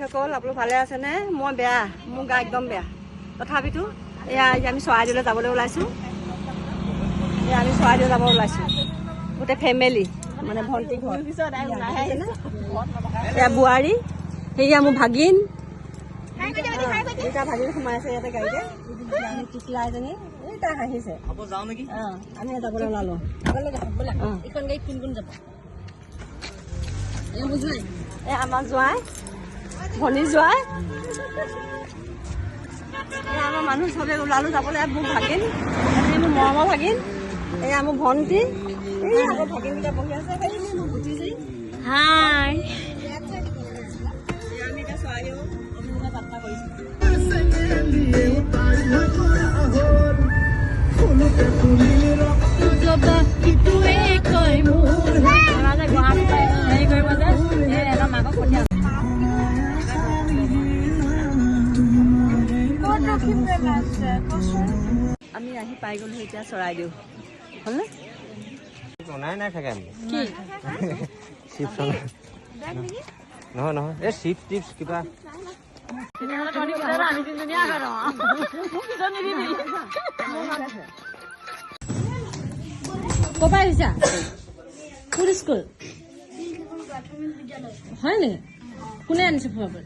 বাইদেউসকল আপোনালোক ভালে আছেনে? মই বেয়া, মোৰ গা একদম বেয়া। তথাপিতো এয়া আমি চৰাইদেউলৈ যাবলৈ ওলাইছোঁ। আমি চৰাইদেউ যাব ওলাইছোঁ গোটেই ফেমিলি, মানে ভণ্টি এয়া বোৱাৰী, সেয়া মোৰ ভাগিন, দুটা ভাগিন সোমাই আছে ইয়াতে গাড়ীতে। টিকলা এজনী এই তাই হাঁহিছে। আমি যাবলৈ ওলালো। এইখন গাড়ীত কোন কোন যাব? এই আমাৰ জোঁৱাই, ভনী জোঁৱাই, এই আমাৰ মানুহ চবে ওলালো যাবলৈ। মোৰ ভাগিন, মোৰ মৰমৰ ভাগিন, এয়া মোৰ ভণ্টি, এই আগৰ ভাগিনকেইটা বহি আছে। মোৰ ভতিজী, হাই। আমি এতিয়া চৰাইদেউ অভিমুখে যাত্ৰা কৰিছোঁ। আমি আহি পাই গ'লো এতিয়া চৰাইদেউ, হ'লনে? বনাই নাই থাকে নহয় নহয় এই চিপছ টিপছ কিবা ক'ৰ পৰা আহিছা? কোন স্কুল হয় নেকি? কোনে আনিছে ফুৰাবলৈ?